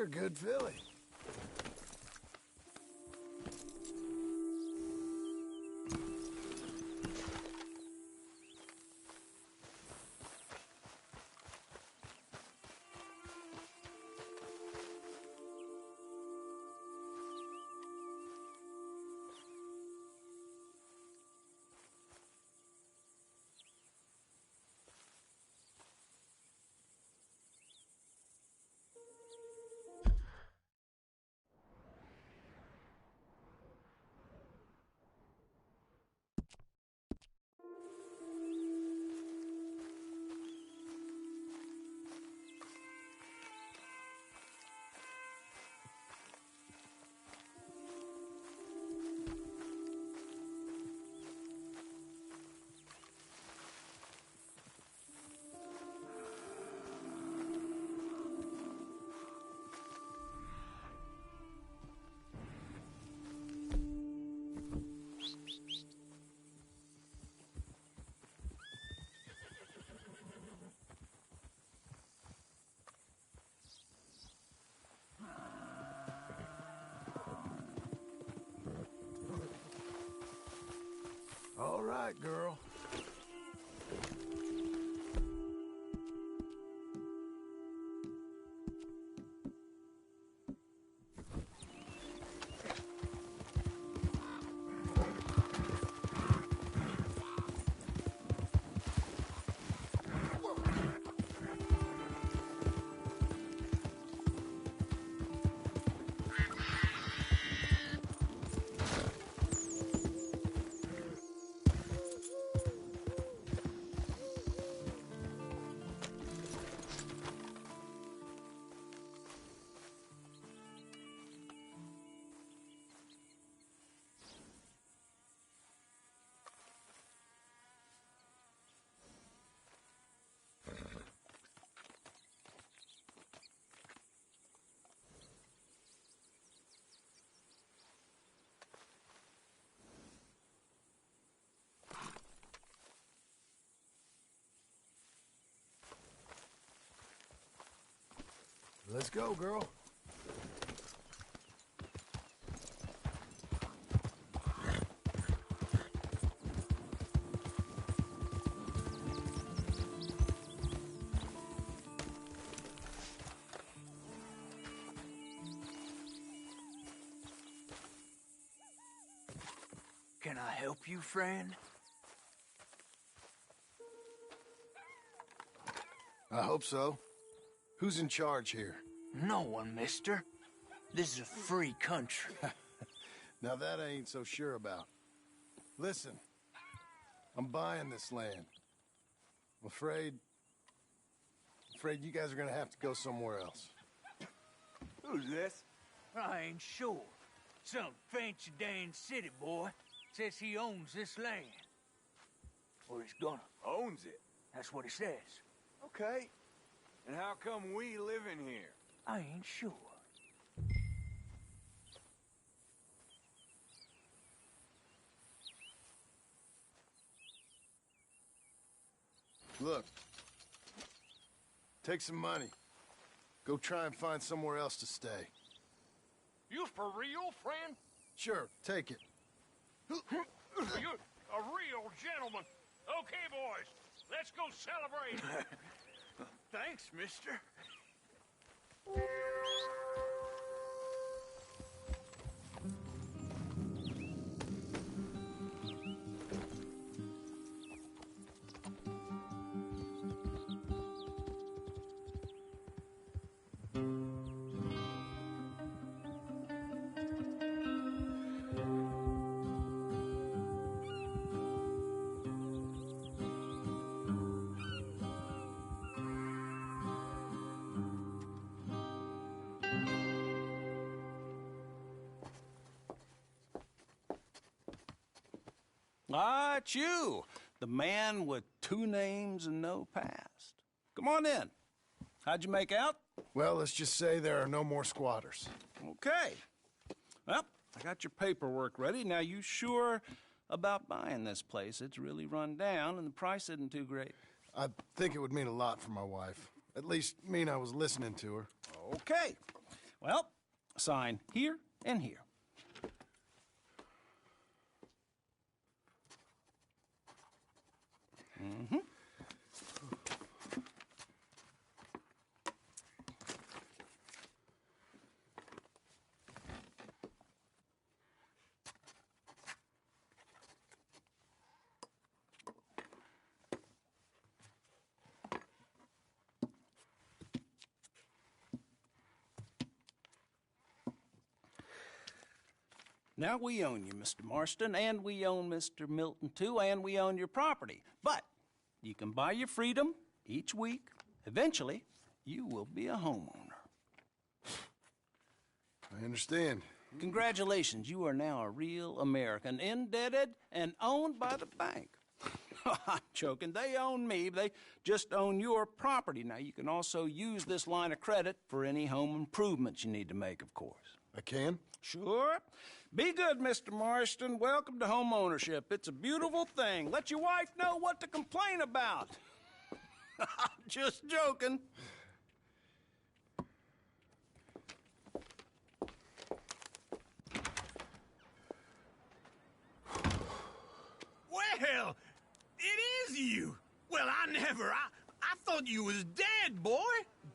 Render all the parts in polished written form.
You're a good filly. All right, girl. Let's go, girl. Can I help you, friend? I hope so. Who's in charge here? No one, mister. This is a free country. Now that I ain't so sure about. Listen, I'm buying this land. I'm afraid you guys are gonna have to go somewhere else. Who's this? I ain't sure. Some fancy Dan city boy says he owns this land. Or he's gonna. Owns it. That's what he says. Okay. And how come we live in here? I ain't sure. Look, take some money. Go try and find somewhere else to stay. You for real, friend? Sure, take it. You a real gentleman. Okay, boys, let's go celebrate. Thanks, mister. Ah, it's you, the man with 2 names and no past. Come on in. How'd you make out? Well, let's just say there are no more squatters. Okay. Well, I got your paperwork ready. Now, you sure about buying this place? It's really run down, and the price isn't too great. I think it would mean a lot for my wife. At least mean I was listening to her. Okay. Well, sign here and here. Mm-hmm. Now, we own you, Mr. Marston, and we own Mr. Milton, too, and we own your property. But you can buy your freedom each week. Eventually, you will be a homeowner. I understand. Congratulations, you are now a real American, indebted and owned by the bank. I'm joking. They own me. They just own your property. Now, you can also use this line of credit for any home improvements you need to make, of course. I can? Sure. Be good, Mr. Marston. Welcome to home ownership. It's a beautiful thing. Let your wife know what to complain about. Just joking. Well, it is you. Well, I thought you was dead, boy.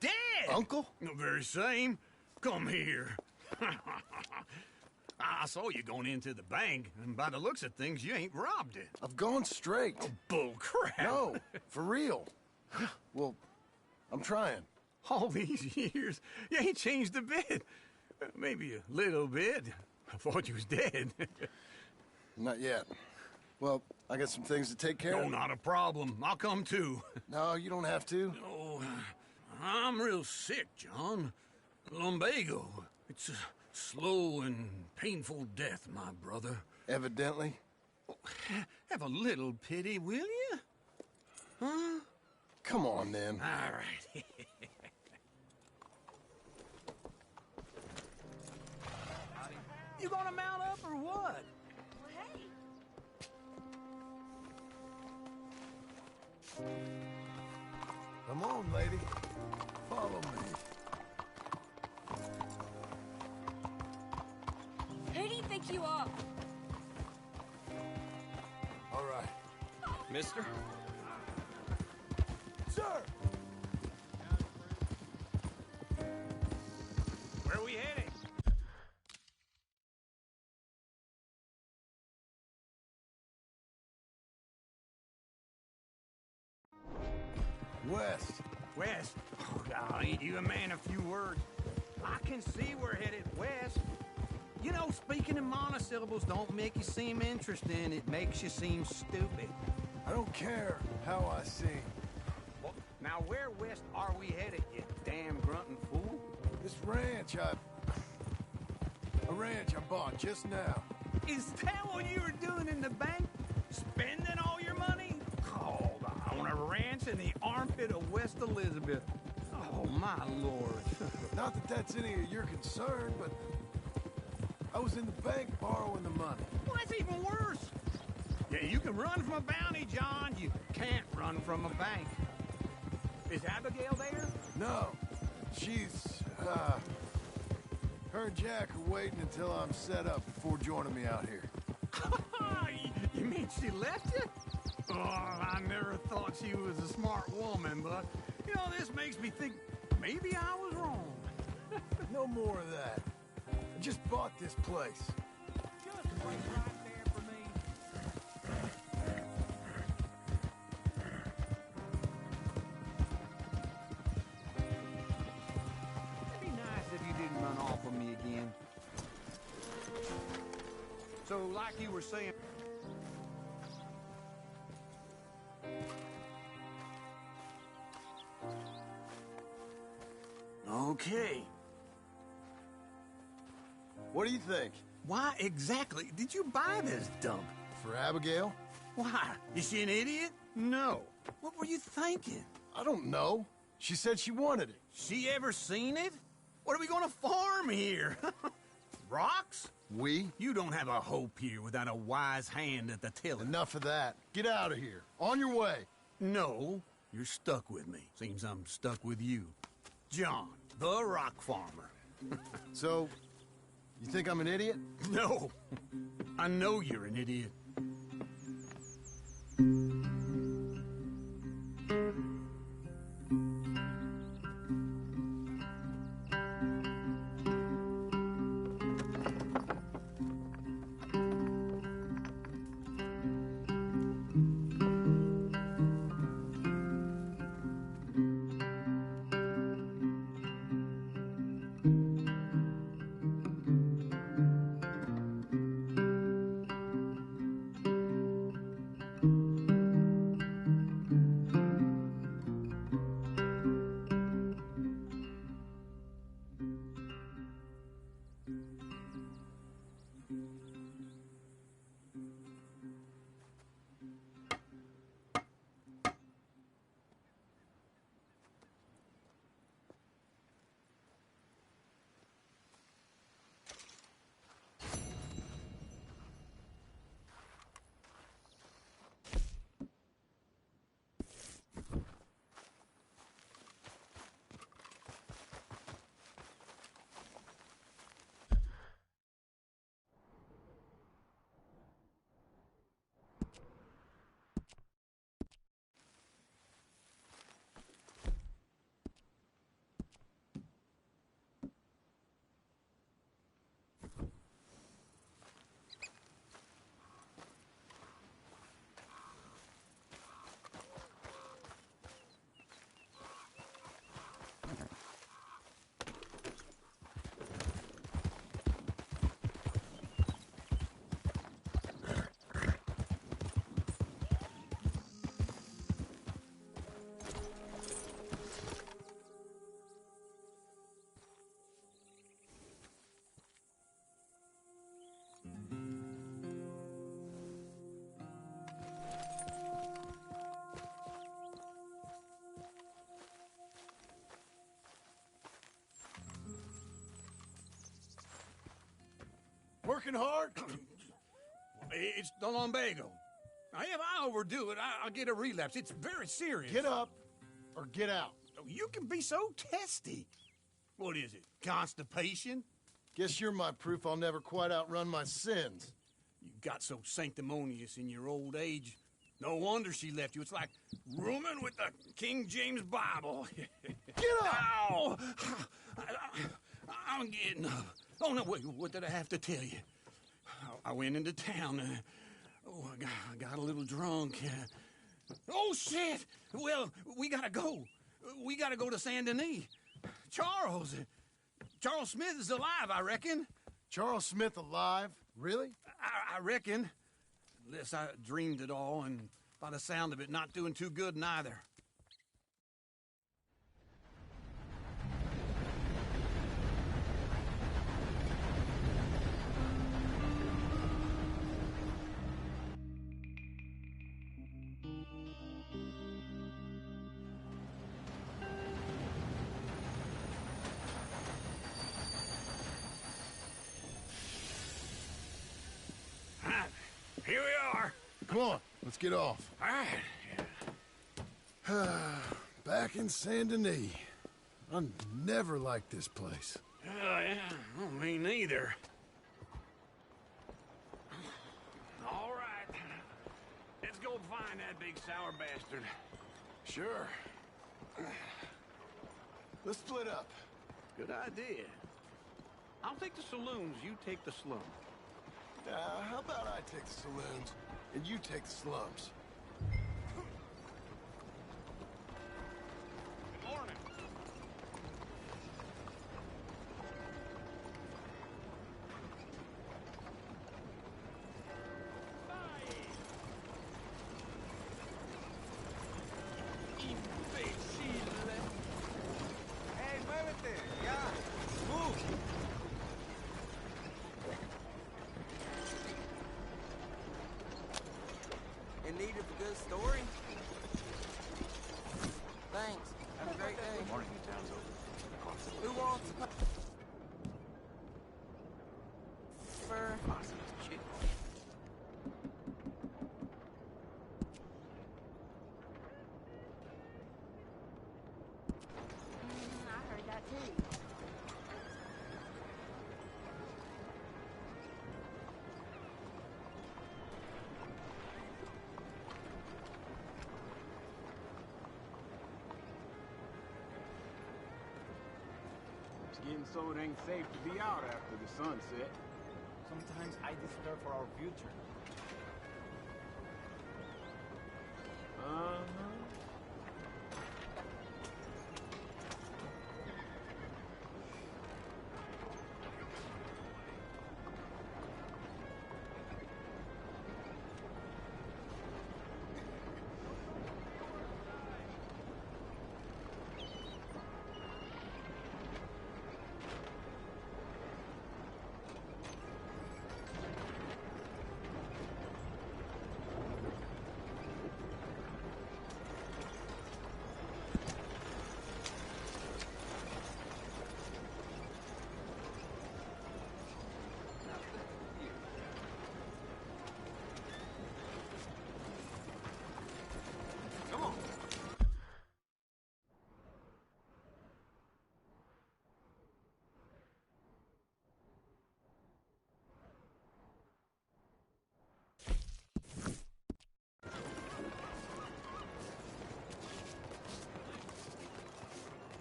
Dead. Uncle? The very same. Come here. I saw you going into the bank, and by the looks of things, you ain't robbed it. I've gone straight. Bull crap. No, for real. Well, I'm trying. All these years, you ain't changed a bit. Maybe a little bit. I thought you was dead. Not yet. Well, I got some things to take care No, of. not a problem. I'll come too. No, you don't have to. Oh, I'm real sick, John. Lumbago. It's a slow and painful death, my brother. Evidently. Have a little pity, will you? Huh? Come on, then. All right. You gonna mount up or what? Come on, lady. Follow me. Who do you think you are? All right. Mister? Sir! Where are we heading? West. West? Oh, God, ain't you a man of few words? I can see we're headed west. You know, speaking in monosyllables don't make you seem interesting. It makes you seem stupid. I don't care how I sing. Well, now where west are we headed, you damn grunting fool? This ranch I bought just now. Is that what you were doing in the bank? Spending all your money? Oh, on a ranch in the armpit of West Elizabeth. Oh, my Lord. Not that that's any of your concern, but I was in the bank borrowing the money. Well, that's even worse. Yeah, you can run from a bounty, John. You can't run from a bank. Is Abigail there? No, she's, her and Jack are waiting until I'm set up before joining me out here. You mean she left you? Oh, I never thought she was a smart woman, but, you know, this makes me think maybe I was wrong. No more of that. I just bought this place. Just wait right there for me. It'd be nice if you didn't run off on me again. So, like you were saying... Okay. What do you think? Why exactly did you buy this dump? For Abigail? Why? Is she an idiot? No. What were you thinking? I don't know. She said she wanted it. She ever seen it? What are we gonna farm here? Rocks? We? You don't have a hope here without a wise hand at the tiller. Enough of that. Get out of here. On your way. No, you're stuck with me. Seems I'm stuck with you. John, the rock farmer. So, you think I'm an idiot? No. I know you're an idiot. Working hard? It's the lumbago. If I overdo it, I'll get a relapse. It's very serious. Get up or get out. You can be so testy. What is it, constipation? Guess you're my proof I'll never quite outrun my sins. You got so sanctimonious in your old age. No wonder she left you. It's like rooming with the King James Bible. Get up! Ow! I'm getting up. Oh, no, wait, what did I have to tell you? I went into town. I got a little drunk. Oh, shit! Well, we gotta go. We gotta go to Saint Denis. Charles Smith is alive, I reckon. Charles Smith alive? Really? I reckon. Unless I dreamed it all, and by the sound of it, not doing too good neither. Here we are. Come on, let's get off. All right. Back in Saint Denis. I never liked this place. Yeah, well, me neither. All right. Let's go find that big sour bastard. Sure. Let's split up. Good idea. I'll take the saloons, you take the slums. How about I take the saloons and you take the slums? Good morning. Hey, muévete, ya. Move. And need Getting so it ain't safe to be out after the sunset. Sometimes I despair for our future. Uh-huh.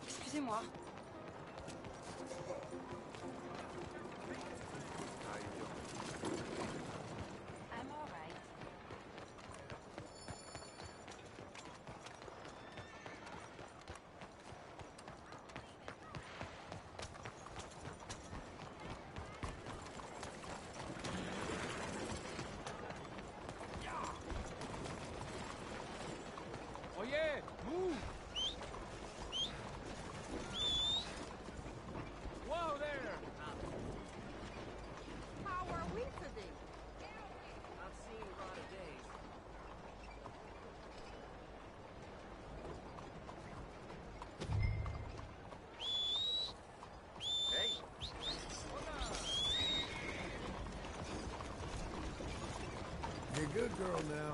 Excusez-moi. I'm all right. Oh yeah, move! Whoa there! How are we today? I've seen a lot of days. Hey! You're a good girl now.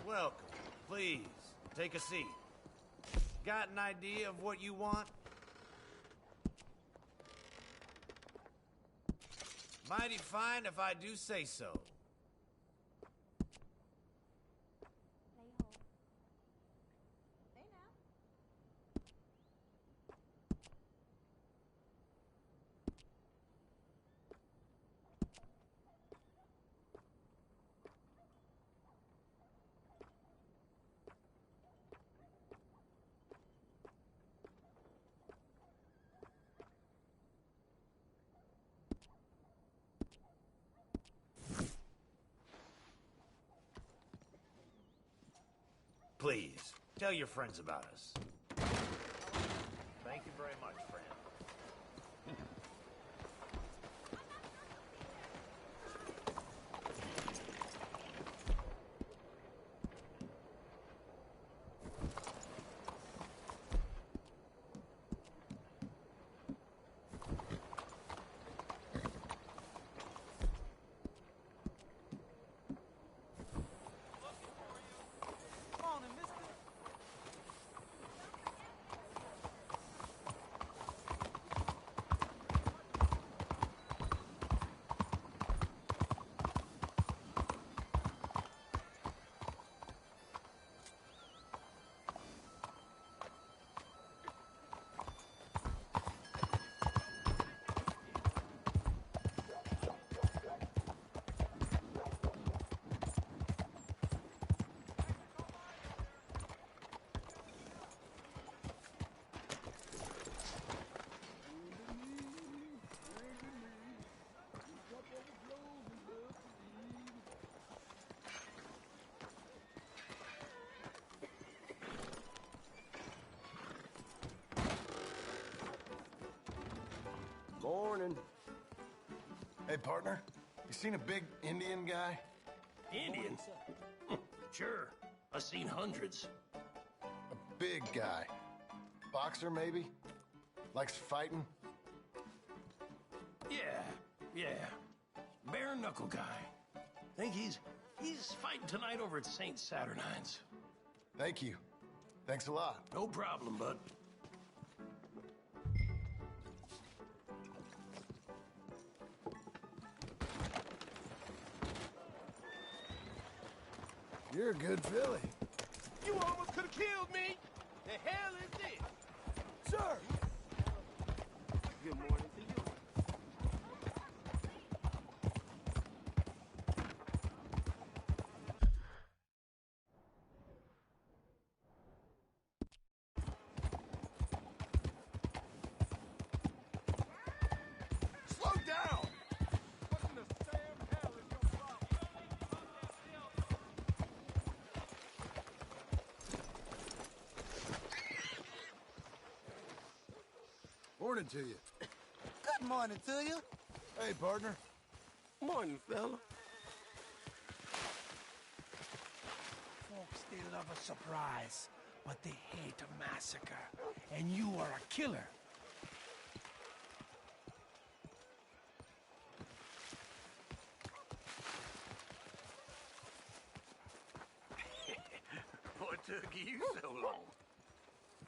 Welcome. Please, take a seat. Got an idea of what you want? Mighty fine if I do say so. Please, tell your friends about us. Thank you very much, friend. Morning. Hey, partner, you seen a big Indian guy? Indian? Sure. I've seen hundreds. A big guy. Boxer, maybe? Likes fighting? Yeah. Yeah. Bare knuckle guy. Think he's fighting tonight over at St. Saturnine's. Thank you. Thanks a lot. No problem, bud. You're a good filly. You almost could have killed me. The hell is this? Sir! Good morning to you. Slow down! What in the Sam hell is your problem? Morning to you. Good morning to you. Hey, partner. Morning, fella. Folks, they love a surprise, but they hate a massacre. And you are a killer. What took you so long?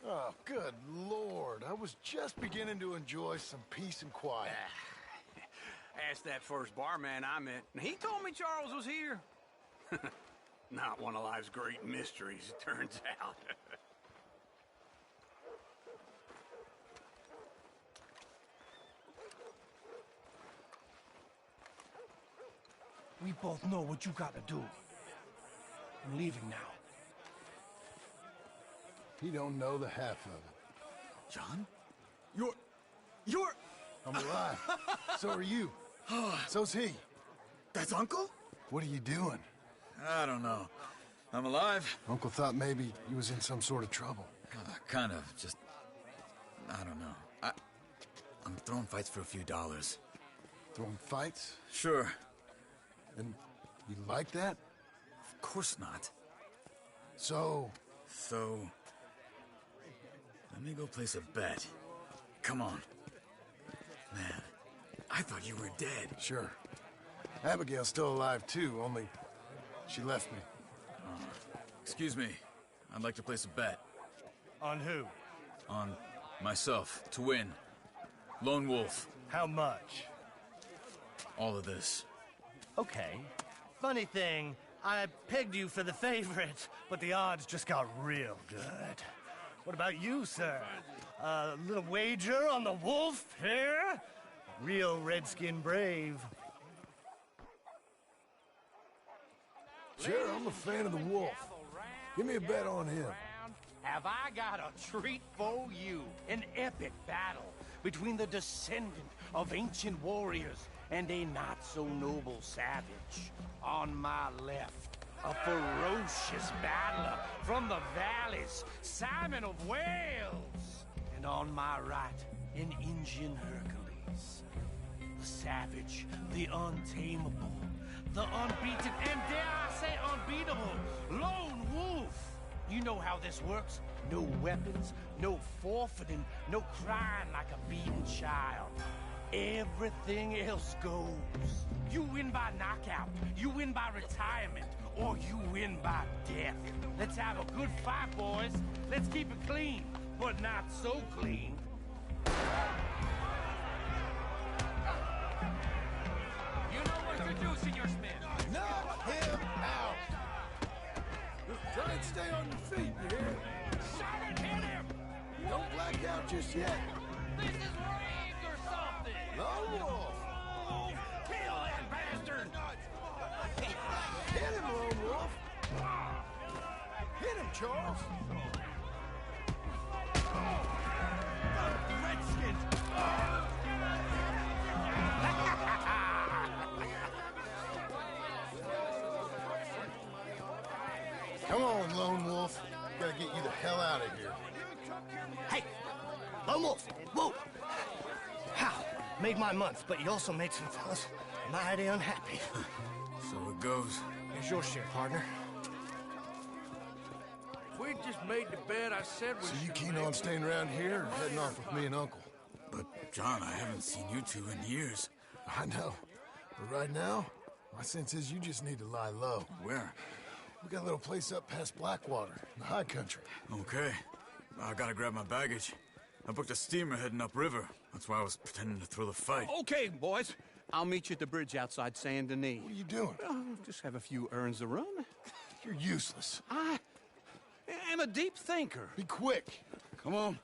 Oh, good Lord. I was just beginning to enjoy some peace and quiet. Asked that first barman I met, and he told me Charles was here. Not one of life's great mysteries, it turns out. We both know what you got to do. I'm leaving now. He don't know the half of it. John? You're... I'm alive. So are you. So's he. That's Uncle? What are you doing? I don't know. I'm alive. Uncle thought maybe he was in some sort of trouble. Kind of. Just... I don't know. I'm throwing fights for a few dollars. Throwing fights? Sure. And you like that? Of course not. So... Let me go place a bet. Come on. Man, I thought you were dead. Sure. Abigail's still alive, too, only she left me. Excuse me. I'd like to place a bet. On who? On myself, to win. Lone Wolf. How much? All of this. Okay. Funny thing, I pegged you for the favorite, but the odds just got real good. What about you, sir? A little wager on the wolf here? Real redskin brave. Sure, I'm a fan of the wolf. Give me a bet on him. Have I got a treat for you? An epic battle between the descendant of ancient warriors and a not-so-noble savage. On my left, a ferocious battler from the valleys, Simon of Wales. And on my right, an Indian Hercules. The savage, the untamable, the unbeaten, and dare I say unbeatable, Lone Wolf. You know how this works. No weapons, no forfeiting, no crying like a beaten child. Everything else goes. You win by knockout, you win by retirement, or you win by death. Let's have a good fight, boys. Let's keep it clean, but not so clean. You know what to do, Senor Smith. Knock him out! Try and stay on your feet, you hear? Simon, hit him! Don't black out just yet. This is rigged or something! Lone Wolf! Kill that bastard! Hit him, Lone Wolf! Hit him, Charles! Redskins! Come on, Lone Wolf. Gotta get you the hell out of here. Hey! Lone Wolf! Whoa! How? Made my month, but you also made some fellas mighty unhappy. So it goes. Here's your share, partner. If we just made the bet I said we So you should keen make, on staying around here or heading off with me and Uncle? But, John, I haven't seen you two in years. I know. But right now, my sense is you just need to lie low. Where? We got a little place up past Blackwater, in the high country. Okay. I gotta grab my baggage. I booked a steamer heading upriver. That's why I was pretending to throw the fight. Okay, boys. I'll meet you at the bridge outside Saint Denis. What are you doing? Oh, just have a few errands to run. You're useless. I am a deep thinker. Be quick. Come on.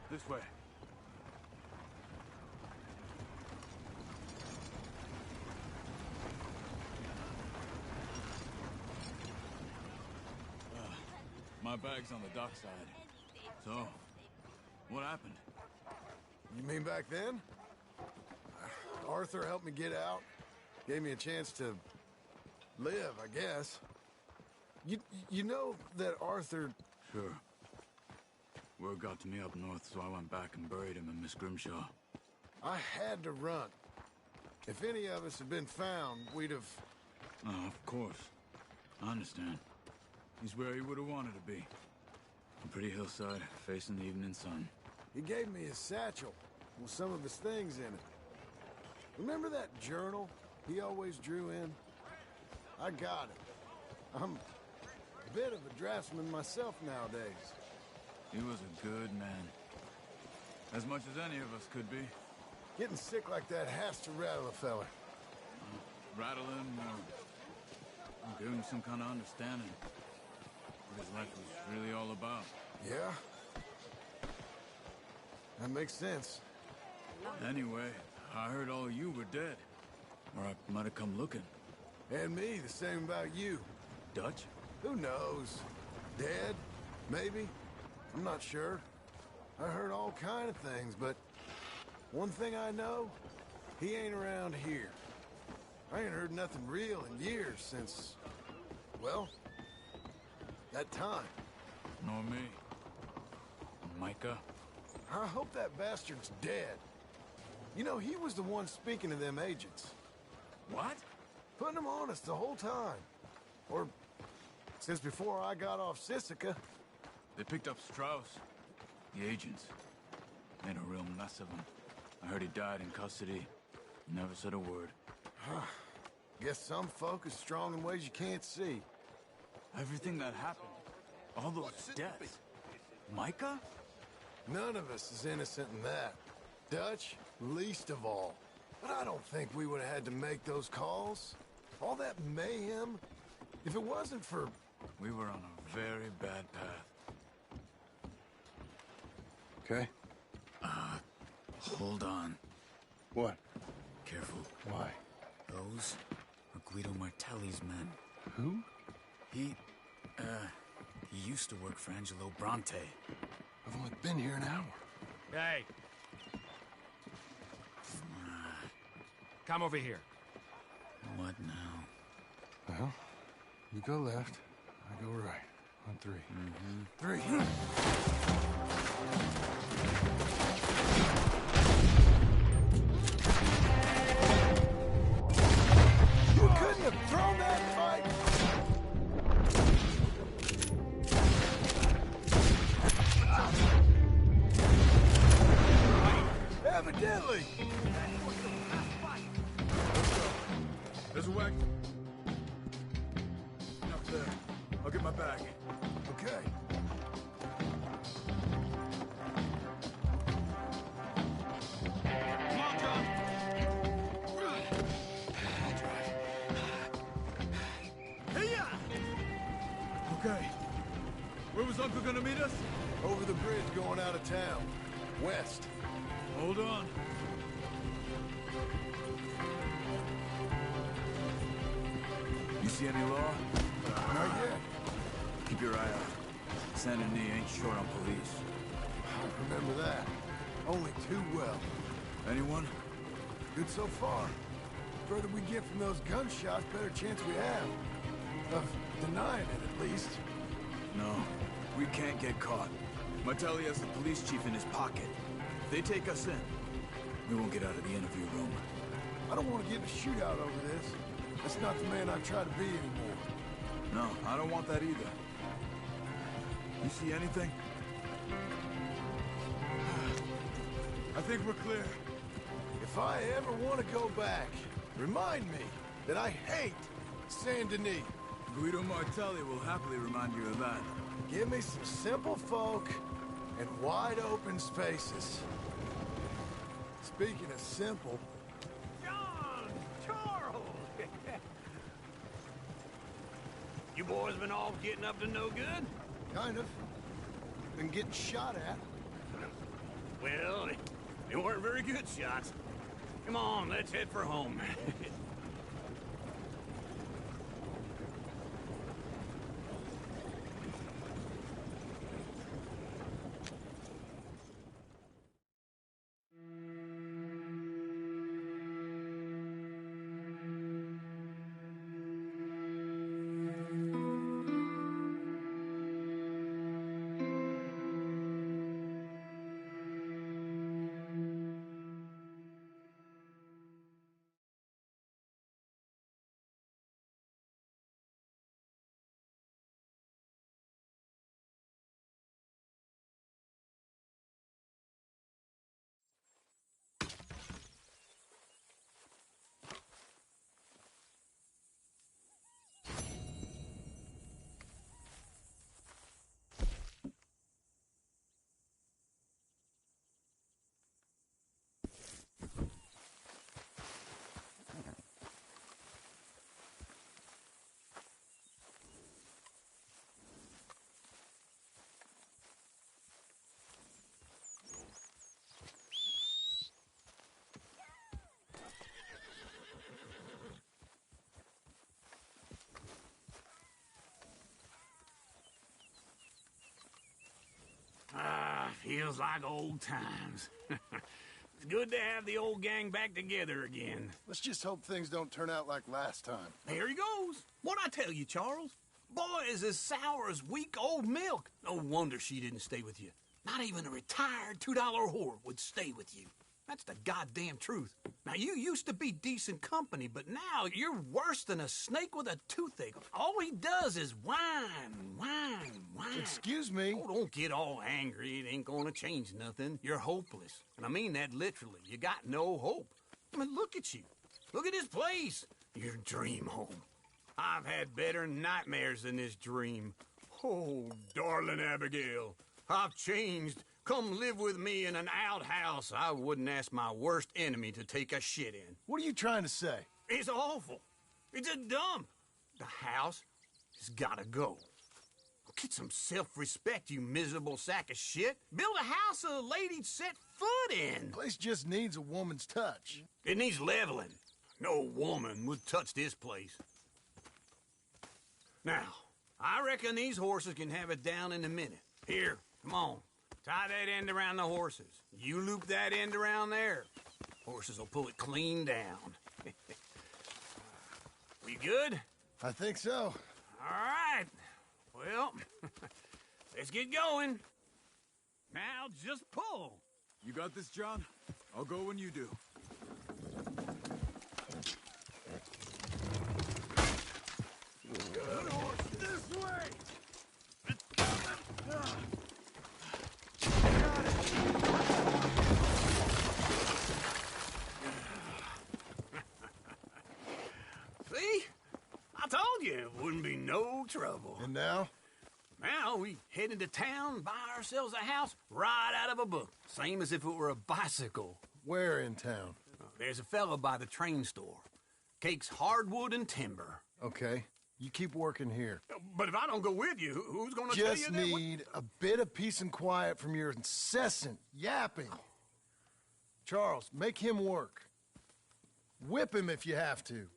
This way. My bag's on the dockside. So, what happened? You mean back then? Arthur helped me get out. Gave me a chance to live, I guess. You know that Arthur... Sure. Word got to me up north, so I went back and buried him in Miss Grimshaw. I had to run. If any of us had been found, we'd have... Oh, of course. I understand. He's where he would have wanted to be. A pretty hillside, facing the evening sun. He gave me his satchel with some of his things in it. Remember that journal he always drew in? I got it. I'm a bit of a draftsman myself nowadays. He was a good man. As much as any of us could be. Getting sick like that has to rattle a fella. Rattle him or give him some kind of understanding. What his life was really all about. Yeah? That makes sense. Anyway, I heard all you were dead. Or I might have come looking. And me, the same about you. Dutch? Who knows? Dead? Maybe? I'm not sure. I heard all kind of things, but one thing I know, he ain't around here. I ain't heard nothing real in years since, well, that time. Nor me. Micah? I hope that bastard's dead. You know, he was the one speaking to them agents. What? Putting them on us the whole time. Or since before I got off Sisika. They picked up Strauss. The agents. Made a real mess of him. I heard he died in custody. Never said a word. Guess some folk is strong in ways you can't see. Everything that happened. All those deaths. Micah? None of us is innocent in that. Dutch, least of all. But I don't think we would have had to make those calls. All that mayhem. If it wasn't for... We were on a very bad path. Okay. Hold on. What? Careful. Why? Those are Guido Martelli's men. Who? He used to work for Angelo Bronte. I've only been here an hour. Hey. Come over here. What now? Well, you go left, I go right. On three. Three. You couldn't have thrown that fight! Evidently! There's a wagon. Up there. I'll get my bag. Okay. Come on, John. Okay. Where was Uncle gonna meet us? Over the bridge going out of town. West. Hold on. You see any law? Not yet. Keep your eye out. San Denis ain't short on police. I remember that. Only too well. Anyone? Good so far. The further we get from those gunshots, better chance we have. Of denying it, at least. No. We can't get caught. Martelli has the police chief in his pocket. If they take us in, we won't get out of the interview room. I don't want to get in a shootout over this. That's not the man I try to be anymore. No, I don't want that either. You see anything? I think we're clear. If I ever want to go back, remind me that I hate Saint Denis. Guido Martelli will happily remind you of that. Give me some simple folk and wide open spaces. Speaking of simple, John! Charles! You boys been all getting up to no good? kind of. Been getting shot at. Well, they weren't very good shots. Come on, let's head for home. Feels like old times. It's good to have the old gang back together again. Let's just hope things don't turn out like last time. There he goes. What'd I tell you, Charles? Boy is as sour as week old milk. No wonder she didn't stay with you. Not even a retired $2 whore would stay with you. That's the goddamn truth. Now, you used to be decent company, but now you're worse than a snake with a toothache. All he does is whine, whine, whine. Excuse me? Oh, don't get all angry. It ain't gonna change nothing. You're hopeless. And I mean that literally. You got no hope. I mean, look at you. Look at this place. Your dream home. I've had better nightmares than this dream. Oh, darling Abigail, I've changed. Come live with me in an outhouse I wouldn't ask my worst enemy to take a shit in. What are you trying to say? It's awful. It's a dump. The house has gotta go. Get some self-respect, you miserable sack of shit. Build a house a lady'd set foot in. The place just needs a woman's touch. It needs leveling. No woman would touch this place. Now, I reckon these horses can have it down in a minute. Here, come on. Tie that end around the horses. You loop that end around there. Horses will pull it clean down. We good? I think so. All right. Well, let's get going. Now just pull. You got this, John? I'll go when you do. This way! See? I told you it wouldn't be no trouble. And now? Now we head into town, buy ourselves a house right out of a book. Same as if it were a bicycle. Where in town? There's a fella by the train store. Cakes hardwood and timber. Okay. You keep working here. But if I don't go with you, who's gonna tell you Just that? need a bit of peace and quiet from your incessant yapping. Charles, make him work. Whip him if you have to.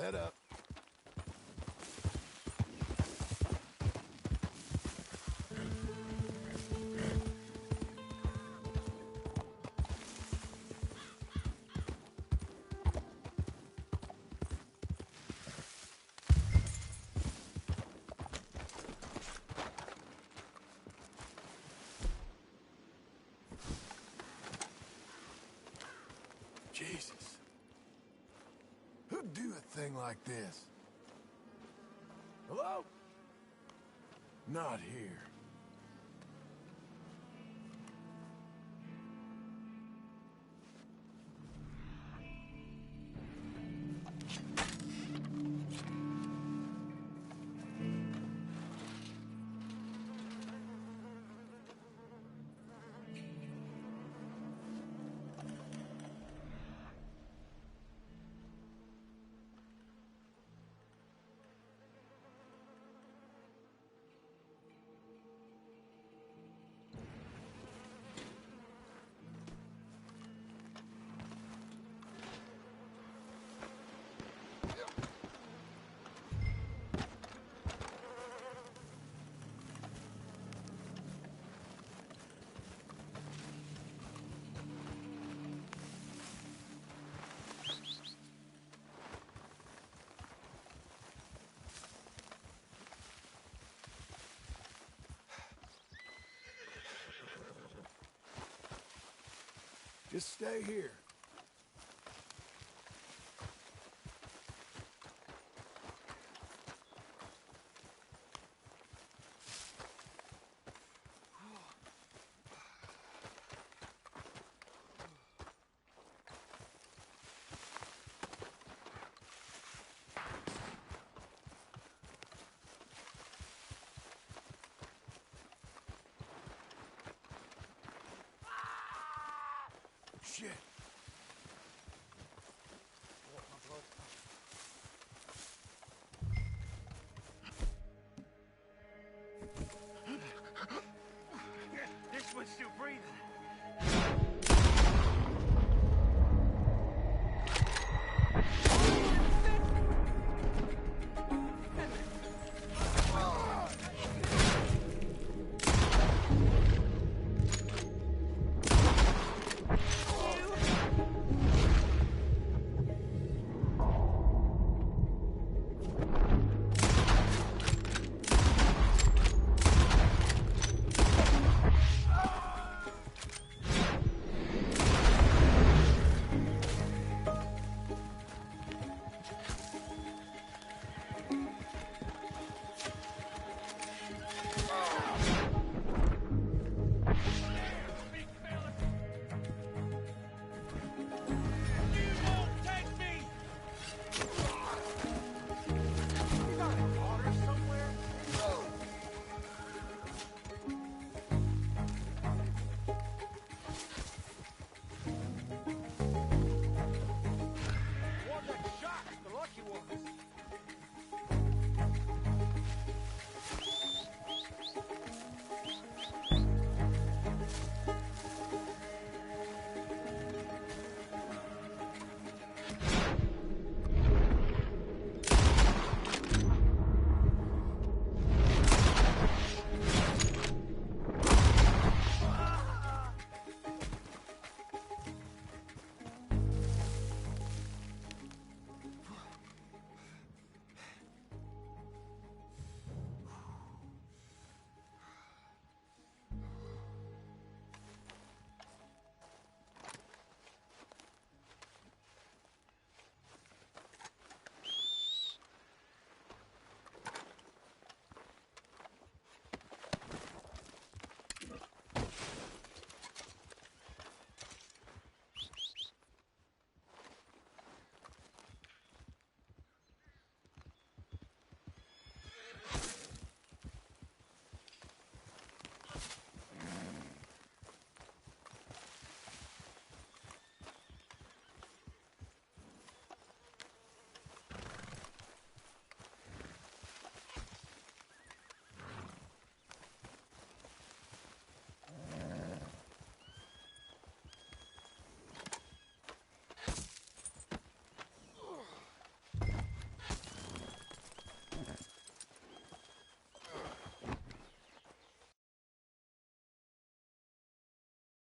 Head up. Jesus. Who'd do a thing like this? Hello? Not here. Just stay here. Shit.